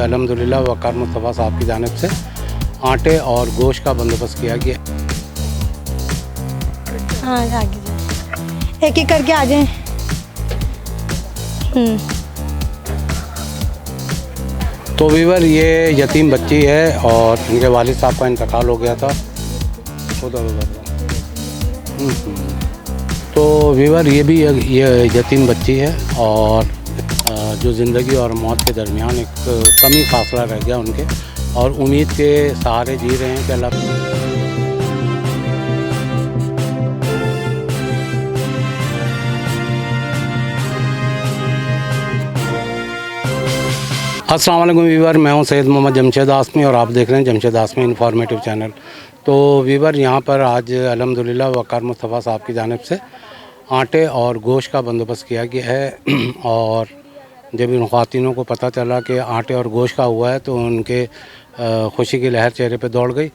अल्हम्दुलिल्लाह वक़ार मुस्तफ़ा साहब की जानिब से आटे और गोश्त का बंदोबस्त किया गया। हाँ आगे जाए, एक एक करके आ जाएं। तो वीवर ये यतीम बच्ची है और इनके वालिद साहब का इंतकाल हो गया था। तो वीवर ये भी ये यतीम बच्ची है और जो ज़िंदगी और मौत के दरमियान एक कमी फासला रह गया उनके, और उम्मीद के सहारे जी रहे हैं कि अल्लाह। अस्सलाम वालेकुम वीवर, मैं हूं सैयद मोहम्मद जमशेद आसमी और आप देख रहे हैं जमशेद आसमी इन्फॉर्मेटिव चैनल। तो वीवर यहाँ पर आज अल्हम्दुलिल्लाह वक़ार मुस्तफ़ा साहब की जानिब से आटे और गोश्त का बंदोबस्त किया गया है। और जब इन ख़वातीनों को पता चला कि आटे और गोश्त का हुआ है तो उनके खुशी की लहर चेहरे पे दौड़ गई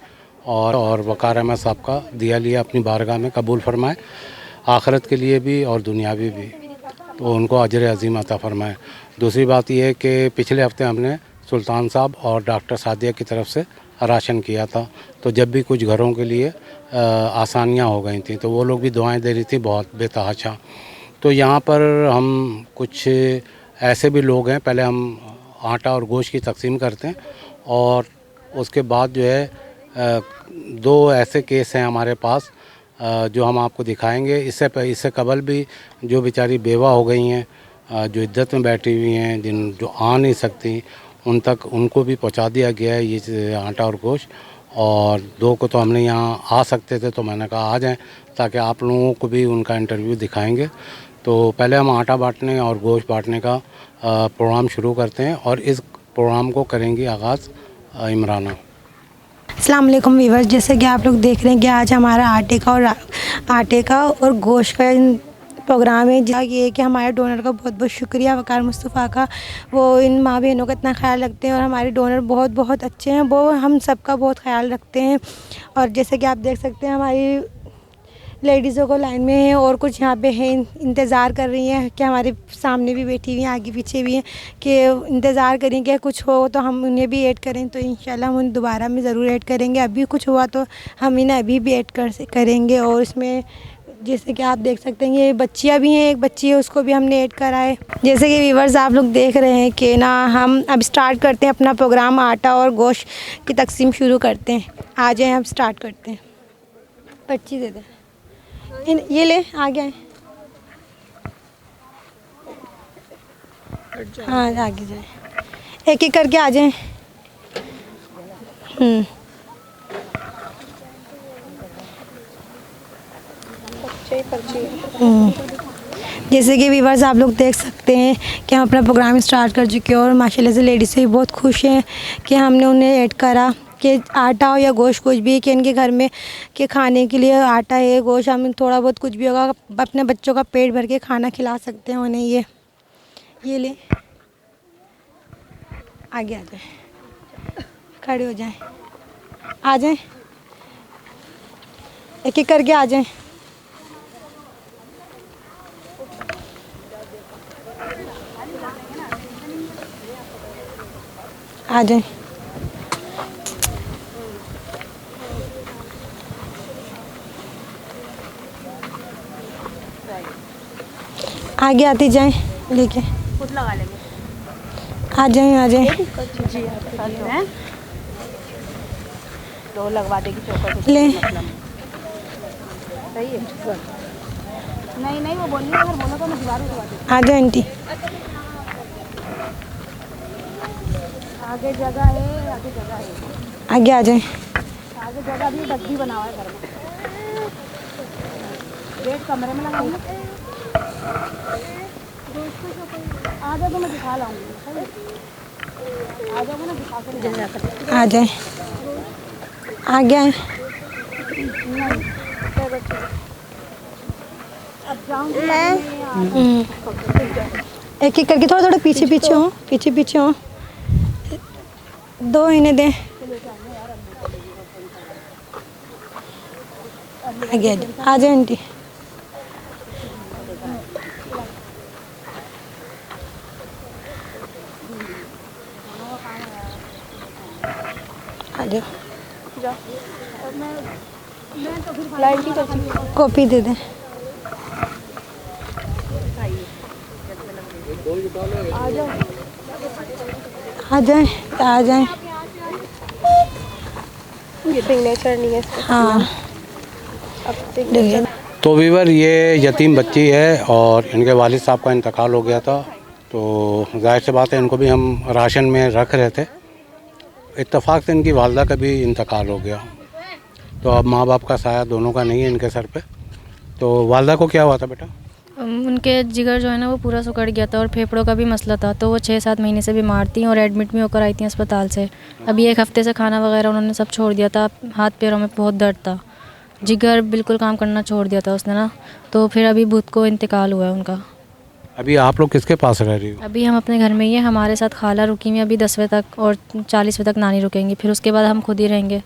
और वक़ार अहमद साहब का दिया लिया अपनी बारगाह में कबूल फरमाए, आखिरत के लिए भी और दुनियावी भी, तो उनको अजर अज़ीम अता फ़रमाए। दूसरी बात यह है कि पिछले हफ्ते हमने सुल्तान साहब और डॉक्टर सादिया की तरफ से राशन किया था, तो जब भी कुछ घरों के लिए आसानियाँ हो गई थी तो वो लोग भी दुआएं दे रही थी बहुत बेतहाशा। तो यहाँ पर हम कुछ ऐसे भी लोग हैं, पहले हम आटा और गोश्त की तकसीम करते हैं और उसके बाद जो है दो ऐसे केस हैं हमारे पास जो हम आपको दिखाएंगे। इससे कबल भी जो बेचारी बेवा हो गई हैं, जो इद्दत में बैठी हुई हैं, जो आ नहीं सकती, उन तक उनको भी पहुंचा दिया गया है ये आटा और गोश्त। और दो को तो हमने यहाँ आ सकते थे तो मैंने कहा आ जाएं ताकि आप लोगों को भी उनका इंटरव्यू दिखाएंगे। तो पहले हम आटा बांटने और गोश्त बांटने का प्रोग्राम शुरू करते हैं और इस प्रोग्राम को करेंगी आगाज़ इमराना। अस्सलाम वालेकुम वीवर्स, जैसे कि आप लोग देख रहे हैं कि आज हमारा आटे का और गोश्त का प्रोग्राम है। जहाँ ये है कि हमारे डोनर का बहुत बहुत शुक्रिया वक़ार मुस्तफ़ा का, वो इन माँ बहनों का इतना ख्याल रखते हैं और हमारे डोनर बहुत बहुत अच्छे हैं, वो हम सबका बहुत ख्याल रखते हैं। और जैसे कि आप देख सकते हैं हमारी लेडीज़ों को लाइन में है और कुछ यहाँ पे है इंतज़ार कर रही हैं कि हमारे सामने भी बैठी हुई हैं, आगे पीछे भी हैं कि इंतज़ार करें कि कुछ हो तो हम उन्हें भी ऐड करें। तो इंशाल्लाह हम उन्हें दोबारा में ज़रूर ऐड करेंगे। अभी कुछ हुआ तो हम इन्हें अभी भी ऐड करेंगे। और इसमें जैसे कि आप देख सकते हैं ये बच्चियाँ भी हैं, एक बच्ची है उसको भी हमने ऐड करा है। जैसे कि व्यूअर्स आप लोग देख रहे हैं कि ना हम अब स्टार्ट करते हैं अपना प्रोग्राम, आटा और गोश्त की तकसीम शुरू करते हैं। आ जाएँ, हम स्टार्ट करते हैं। पर्ची दे दें, ये ले आगे आए। हाँ आगे जाए, एक एक करके आ जाएं। जैसे कि व्यूअर्स आप लोग देख सकते हैं कि हम अपना प्रोग्राम स्टार्ट कर चुके हैं और माशाल्लाह से लेडीज़ से भी बहुत खुश हैं कि हमने उन्हें ऐड करा कि आटा हो या गोश्त कुछ भी, कि इनके घर में कि खाने के लिए आटा है, गोश्त, हम थोड़ा बहुत कुछ भी होगा अपने बच्चों का पेट भर के खाना खिला सकते हैं उन्हें। ये ले आगे आ जाए, खड़े हो जाएं, आ जाएं, एक एक करके आ जाएं। आ जाएं, आगे आती जाएं लेके, आ जाएं आ जाएं। दो लगवा देगी चौकर ले सही है। नहीं वो बोलिए, अगर बोला तो मैं दीवार में लगवा दूँ। आ जाए आंटी, आगे जगह है, आगे जगह है, आगे आ जाए। आगे जगह भी डब्बी बना हुआ है घर में, गेट कमरे में लगाऊंगा। आ जाओ तो मैं दिखा लाऊंगी, आ जाओगे ना दिखा कर आ जाए, आगे आए। अब जाऊंगी एक एक करके थोड़ा थोड़ा पीछे पीछे हो, दो इन्हें दें। आगे आ जाए आंटी। आ जाओ, जा और मैं तो फिर लाइट की करती हूँ। कॉपी दे दें। आ जाओ। आ जाएं, आ जाएं। ये सिग्नेचर नहीं है इसका। हाँ, अब सिग्नेचर तो वीवर ये यतीम बच्ची है और इनके वालिद साहब का इंतकाल हो गया था, तो जाहिर सी बात है इनको भी हम राशन में रख रहे थे। इत्तेफाक से इनकी वालदा का भी इंतकाल हो गया, तो अब माँ बाप का साया दोनों का नहीं है इनके सर पे। तो वालदा को क्या हुआ था बेटा? उनके जिगर जो है ना वो पूरा सुकड़ गया था और फेफड़ों का भी मसला था, तो वो 6-7 महीने से बीमार थी और एडमिट भी होकर आई थी अस्पताल से। अभी 1 हफ्ते से खाना वगैरह उन्होंने सब छोड़ दिया था, हाथ पैरों में बहुत दर्द था, जिगर बिल्कुल काम करना छोड़ दिया था उसने ना। तो फिर अभी बुध को इंतकाल हुआ है उनका। अभी आप लोग किसके पास रह रही हो? अभी हम अपने घर में ही हैं, हमारे साथ खाला रुकी हुई है अभी 10वें तक और 40वें तक नानी रुकेंगी, फिर उसके बाद हम खुद ही रहेंगे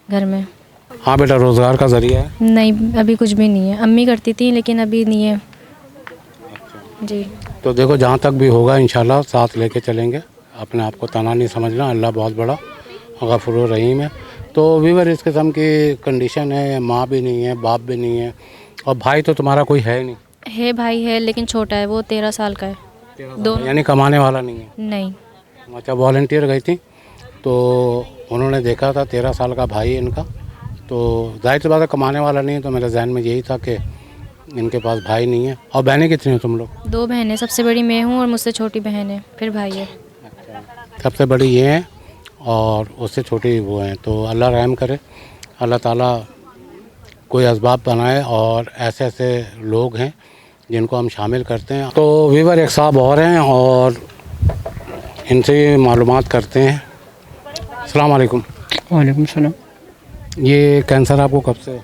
घर में। हाँ बेटा, रोज़गार का ज़रिया है? नहीं, अभी कुछ भी नहीं है। अम्मी करती थी लेकिन अभी नहीं है जी। तो देखो, जहाँ तक भी होगा इंशाल्लाह साथ लेके चलेंगे। अपने आप को तना नहीं समझना, अल्लाह बहुत बड़ा गफूर रहीम है। तो वीवर इस किस्म की कंडीशन है, माँ भी नहीं है, बाप भी नहीं है, और भाई तो तुम्हारा कोई है नहीं? है, भाई है लेकिन छोटा है, वो 13 साल का है। दोनों यानी कमाने वाला नहीं है? नहीं। अच्छा, वॉलंटियर गई थी तो उन्होंने देखा था 13 साल का भाई है इनका, तो जाहिर सी बात है कमाने वाला नहीं है, तो मेरे जहन में यही था कि इनके पास भाई नहीं है। और बहनें कितनी हो तुम लोग? 2 बहनें, सबसे बड़ी मैं हूँ और मुझसे छोटी बहन है, फिर भाई है। सबसे बड़ी ये है और उससे छोटी वो हैं। तो अल्लाह रहम करे, अल्लाह ताला कोई असबाब बनाए और ऐसे ऐसे लोग हैं जिनको हम शामिल करते हैं। तो वीवर एक साहब और हैं और इनसे मालूमात करते हैं। अस्सलाम वालेकुम। वालेकुम सलाम। ये कैंसर आपको कब से?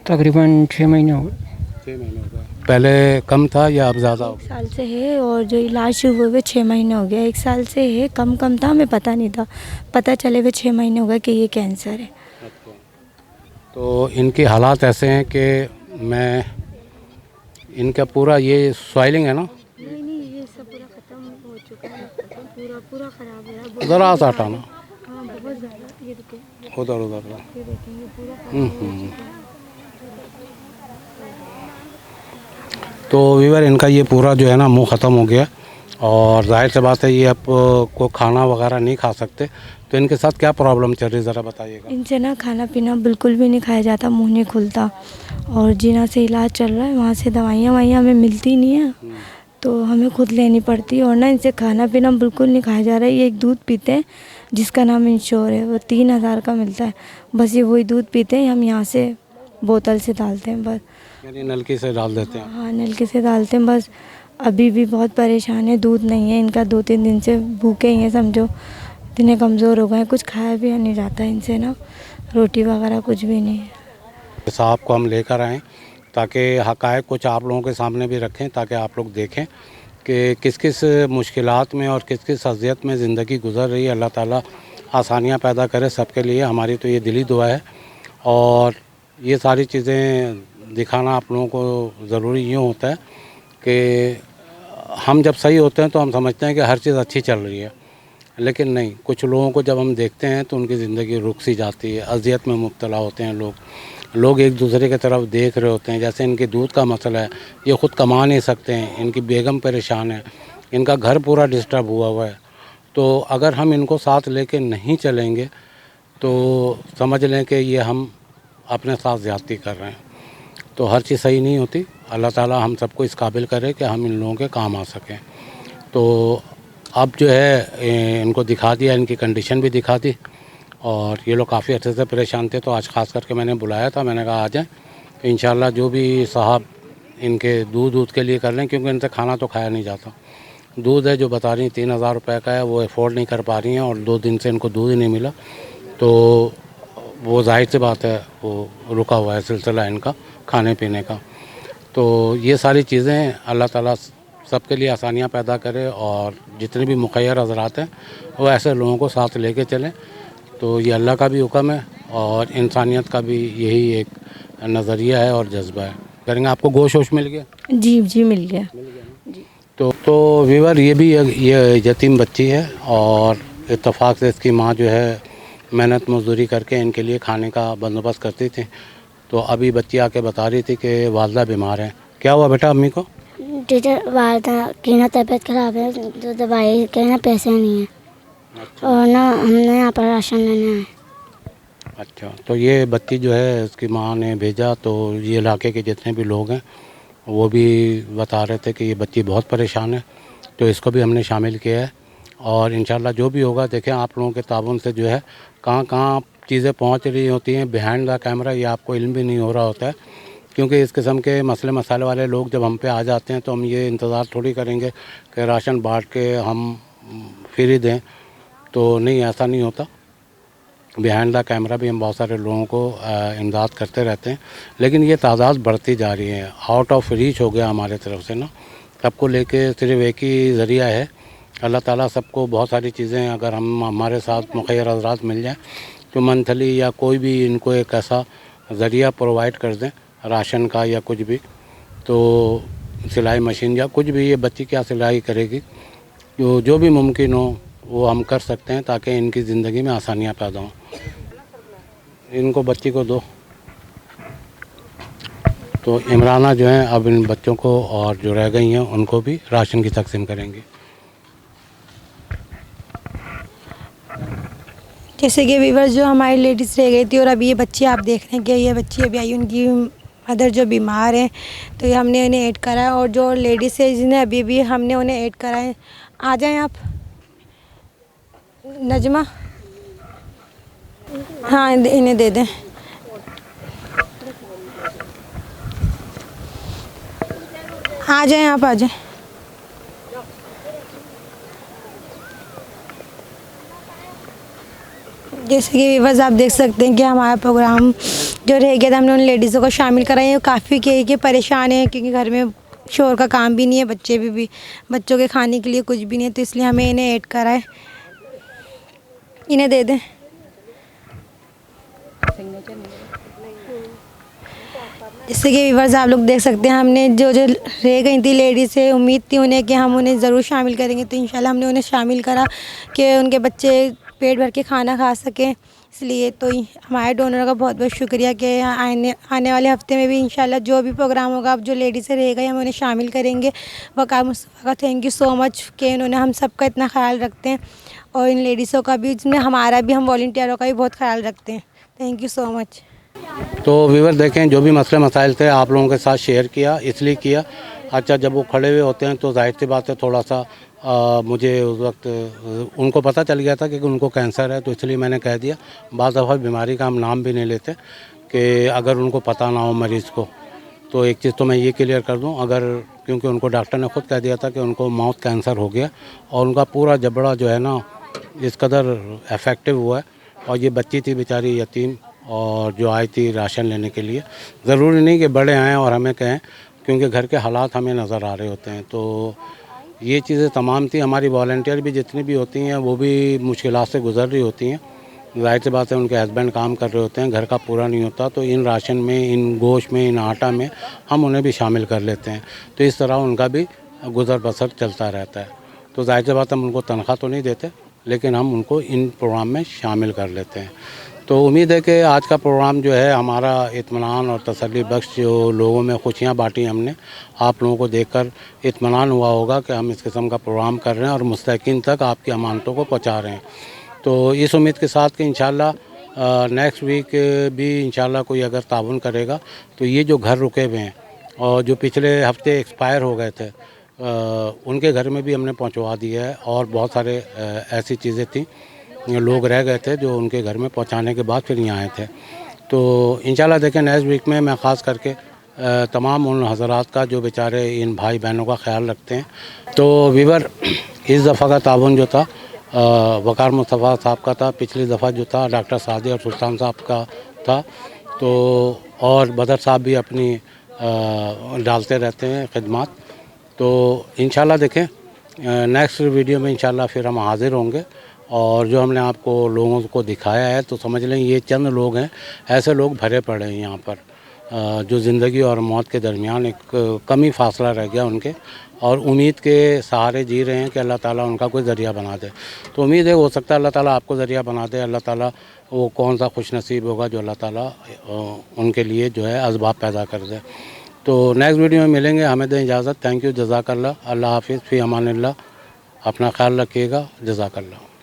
तकरीबन 6 महीने हो गए। 6 महीने हो गए। पहले कम था या अब ज़्यादा हो? 1 साल से है और जो इलाज शुरू हुए 6 महीने हो गया। 1 साल से है, कम था, हमें पता नहीं था, पता चले हुए 6 महीने हो गए कि ये कैंसर है। तो इनके हालात ऐसे हैं कि मैं इनका पूरा ये स्वाइलिंग है ना, नहीं, ये सब पूरा ख़त्म हो चुका है, पूरा ख़राब हो रहा है। ज़रा सा हटाना, हाँ, बहुत ज़्यादा। ये देखिए, उधर उधर का। ये देखिए, ये पूरा तो वीवर इनका ये पूरा जो है ना मुंह ख़त्म हो गया और जाहिर सी बात है ये अब को खाना वगैरह नहीं खा सकते। तो इनके साथ क्या प्रॉब्लम चल रही है, ज़रा बताइएगा। इनसे ना खाना पीना बिल्कुल भी नहीं खाया जाता, मुंह नहीं खुलता, और जिना से इलाज चल रहा है वहाँ से दवाइयाँ हमें मिलती नहीं है, तो हमें खुद लेनी पड़ती है। और ना इनसे खाना पीना बिल्कुल नहीं खाया जा रहा है। ये एक दूध पीते हैं जिसका नाम इंश्योर है, वो 3000 का मिलता है, बस ये वही दूध पीते हैं। हम यहाँ से बोतल से डालते हैं बस। यानी नलकी से डाल देते हैं? हाँ, नलके से डालते हैं बस। अभी भी बहुत परेशान है, दूध नहीं है इनका, 2-3 दिन से भूखे ही हैं समझो, इतने कमज़ोर हो गए हैं, कुछ खाया भी नहीं जाता इनसे ना, रोटी वगैरह कुछ भी नहीं है। साहब को हम लेकर आएँ ताकि हक़ाइक़ कुछ आप लोगों के सामने भी रखें, ताकि आप लोग देखें कि किस किस मुश्किलात में और किस किस अज़ियत में ज़िंदगी गुज़र रही है। अल्लाह ताला आसानियाँ पैदा करे सबके लिए, हमारी तो ये दिली दुआ है। और ये सारी चीज़ें दिखाना आप लोगों को ज़रूरी यूँ होता है कि हम जब सही होते हैं तो हम समझते हैं कि हर चीज़ अच्छी चल रही है, लेकिन नहीं, कुछ लोगों को जब हम देखते हैं तो उनकी ज़िंदगी रुक सी जाती है, अज़ियत में मुब्तला होते हैं लोग एक दूसरे की तरफ देख रहे होते हैं। जैसे इनके दूध का मसला है, ये ख़ुद कमा नहीं सकते हैं, इनकी बेगम परेशान है, इनका घर पूरा डिस्टर्ब हुआ है। तो अगर हम इनको साथ लेके नहीं चलेंगे तो समझ लें कि ये हम अपने साथ ज़्यादती कर रहे हैं। तो हर चीज़ सही नहीं होती। अल्लाह ताला हम सबको इस काबिल करे कि हम इन लोगों के काम आ सकें। तो अब जो है इनको दिखा दिया, इनकी कंडीशन भी दिखा दी, और ये लोग काफ़ी अच्छे से परेशान थे, तो आज ख़ास करके मैंने बुलाया था। मैंने कहा आ जाएँ, तो इंशाल्लाह जो भी साहब इनके दूध के लिए कर लें, क्योंकि इनसे खाना तो खाया नहीं जाता। दूध है जो बता रही 3000 रुपये का है, वो अफोर्ड नहीं कर पा रही हैं और 2 दिन से इनको दूध ही नहीं मिला। तो वो जाहिर सी बात है वो रुका हुआ है सिलसिला इनका खाने पीने का। तो ये सारी चीज़ें अल्लाह ताला सबके लिए आसानियाँ पैदा करे, और जितने भी मुखैर हज़रात हैं वो ऐसे लोगों को साथ लेके चलें। तो ये अल्लाह का भी हुक्म है और इंसानियत का भी यही एक नज़रिया है और जज्बा है। करेंगे। आपको गोश्त वोश मिल गया? जी मिल गया। तो वीवर ये भी ये यतीम बच्ची है और इत्तेफाक से इसकी माँ जो है मेहनत मजदूरी करके इनके लिए खाने का बंदोबस्त करती थी। तो अभी बच्ची आके बता रही थी कि वालदा बीमार हैं। क्या हुआ बेटा अम्मी को? टीचर वालदा की ना तबीयत ख़राब है, जो दवाई के ना पैसे नहीं हैं और ना हमने यहाँ पर राशन लेने आए। अच्छा, तो ये बच्ची जो है इसकी माँ ने भेजा, तो ये इलाके के जितने भी लोग हैं वो भी बता रहे थे कि ये बच्ची बहुत परेशान है, तो इसको भी हमने शामिल किया है। और इंशाल्लाह जो भी होगा देखें, आप लोगों के ताबन से जो है कहाँ कहाँ चीज़ें पहुँच रही होती हैं बिहाइंड द कैमरा, ये आपको इल्म भी नहीं हो रहा होता है। क्योंकि इस किस्म के मसले मसाले वाले लोग जब हम पे आ जाते हैं तो हम ये इंतज़ार थोड़ी करेंगे कि राशन बांट के हम फ्री दें, तो नहीं, ऐसा नहीं होता। बिहाइंड द कैमरा भी हम बहुत सारे लोगों को इमदाद करते रहते हैं, लेकिन ये तादाद बढ़ती जा रही है। आउट ऑफ रीच हो गया हमारे तरफ से ना, सबको लेके सिर्फ एक ही ज़रिया है। अल्लाह ताला सबको बहुत सारी चीज़ें अगर हमारे साथ मुखैर हज़रात मिल जाएँ तो मंथली या कोई भी इनको एक ऐसा ज़रिया प्रोवाइड कर दें राशन का या कुछ भी, तो सिलाई मशीन या कुछ भी, ये बच्ची क्या सिलाई करेगी, जो भी मुमकिन हो वो हम कर सकते हैं ताकि इनकी ज़िंदगी में आसानियाँ पैदा हों। इनको बच्ची को दो। तो इमराना जो है अब इन बच्चों को और जो रह गई हैं उनको भी राशन की तकसीम करेंगी। जैसे कि वीवर जो हमारी लेडीज़ रह गई थी और अभी ये बच्ची आप देख रहे हैं कि ये बच्ची अभी आई, उनकी मदर जो बीमार है, तो ये हमने उन्हें ऐड करा है। और जो लेडीज़ है जिन्हें अभी भी हमने उन्हें ऐड करा है, आ जाएं आप नजमा, हाँ इन्हें दे दें। आ जाएं आप, आ जाएं। जैसे कि व्यूअर्स आप देख सकते हैं कि हमारा प्रोग्राम जो रह गया था, हमने उन लेडीज़ों को शामिल कराए हैं। काफ़ी के परेशान हैं क्योंकि घर में शोर का काम भी नहीं है, बच्चे भी बच्चों के खाने के लिए कुछ भी नहीं है, तो इसलिए हमें इन्हें ऐड करा है। इन्हें दे दें। जैसे कि व्यूअर्स आप लोग देख सकते हैं, हमने जो रह गई थी लेडीज़ से, उम्मीद थी उन्हें कि हम उन्हें ज़रूर शामिल करेंगे, तो इंशाल्लाह हमने उन्हें शामिल करा कि उनके बच्चे पेट भर के खाना खा सकें। इसलिए तो हमारे डोनर का बहुत बहुत शुक्रिया कि आने वाले हफ्ते में भी इंशाल्लाह जो भी प्रोग्राम होगा, अब जो लेडीज़ रह गई हम उन्हें शामिल करेंगे। वकार मुस्तफ़ा का थैंक यू सो मच कि उन्होंने हम सब का इतना ख्याल रखते हैं, और इन लेडीज़ों का भी, जिसमें हमारा भी, हम वॉल्टियरों का भी बहुत ख्याल रखते हैं। Thank you so much. तो व्यूअर देखें, जो भी मसले मसाइल थे आप लोगों के साथ शेयर किया, इसलिए किया। अच्छा, जब वो खड़े हुए होते हैं तो जाहिर सी बात है थोड़ा सा मुझे उस वक्त उनको पता चल गया था कि उनको कैंसर है, तो इसलिए मैंने कह दिया। बाज़ दफ़ा बीमारी का हम नाम भी नहीं लेते कि अगर उनको पता ना हो मरीज़ को। तो एक चीज़ तो मैं ये क्लियर कर दूं, अगर, क्योंकि उनको डॉक्टर ने ख़ुद कह दिया था कि उनको माउथ कैंसर हो गया और उनका पूरा जबड़ा जो है ना इस कदर अफेक्टिव हुआ है। और ये बच्ची थी बेचारी यतीम, और जो आई थी राशन लेने के लिए। ज़रूरी नहीं कि बड़े आएँ और हमें कहें, क्योंकि घर के हालात हमें नज़र आ रहे होते हैं। तो ये चीज़ें तमाम थी। हमारी वॉलंटियर भी जितनी भी होती हैं वो भी मुश्किलात से गुज़र रही होती हैं। ज़ाहिर सी बात है उनके हस्बैंड काम कर रहे होते हैं, घर का पूरा नहीं होता, तो इन राशन में, इन गोश्त में, इन आटा में हम उन्हें भी शामिल कर लेते हैं। तो इस तरह उनका भी गुज़र बसर चलता रहता है। तो ज़ाहिर सी बात हम उनको तनख्वाह तो नहीं देते, लेकिन हम उनको इन प्रोग्राम में शामिल कर लेते हैं। तो उम्मीद है कि आज का प्रोग्राम जो है हमारा इत्मीनान और तसल्ली बख्श, जो लोगों में खुशियाँ बाँटी हमने, आप लोगों को देखकर इत्मीनान हुआ होगा कि हम इस किस्म का प्रोग्राम कर रहे हैं और मुस्तकीन तक आपकी अमानतों को पहुँचा रहे हैं। तो इस उम्मीद के साथ कि इंशाल्लाह नेक्स्ट वीक भी इंशाल्लाह कोई अगर ताउन करेगा तो ये जो घर रुके हुए हैं और जो पिछले हफ्ते एक्सपायर हो गए थे उनके घर में भी हमने पहुँचवा दिया है। और बहुत सारे ऐसी चीज़ें थी, लोग रह गए थे जो उनके घर में पहुंचाने के बाद फिर यहाँ आए थे। तो इंशाल्लाह देखें नेक्स्ट वीक में मैं ख़ास करके तमाम उन हज़रात का जो बेचारे इन भाई बहनों का ख्याल रखते हैं। तो वीवर इस दफ़ा का ताउन जो था वकार मुस्तफ़ा साहब का था, पिछली दफ़ा जो था डॉक्टर सादी और सुल्तान साहब का था। तो और बदर साहब भी अपनी डालते रहते हैं खिदमत। तो इंशाल्लाह देखें नेक्स्ट वीडियो में इंशाल्लाह फिर हम हाज़िर होंगे। और जो हमने आपको लोगों को दिखाया है तो समझ लें ये चंद लोग हैं, ऐसे लोग भरे पड़े हैं यहाँ पर। जो ज़िंदगी और मौत के दरमियान एक कम ही फासला रह गया उनके, और उम्मीद के सहारे जी रहे हैं कि अल्लाह ताला उनका कोई ज़रिया बना दे। तो उम्मीद है हो सकता है अल्लाह ताला आपको ज़रिया बना दे। अल्लाह ताला वो कौन सा खुश नसीब होगा जो अल्लाह ताला उनके लिए जो है असबाब पैदा कर दे। तो नेक्स्ट वीडियो में मिलेंगे, हमें दें इजाज़त। थैंक यू, जज़ाकल्लाह, अल्लाह हाफिज़, फ़ी अमानिल्लाह। अपना ख्याल रखिएगा, जज़ाकल्लाह।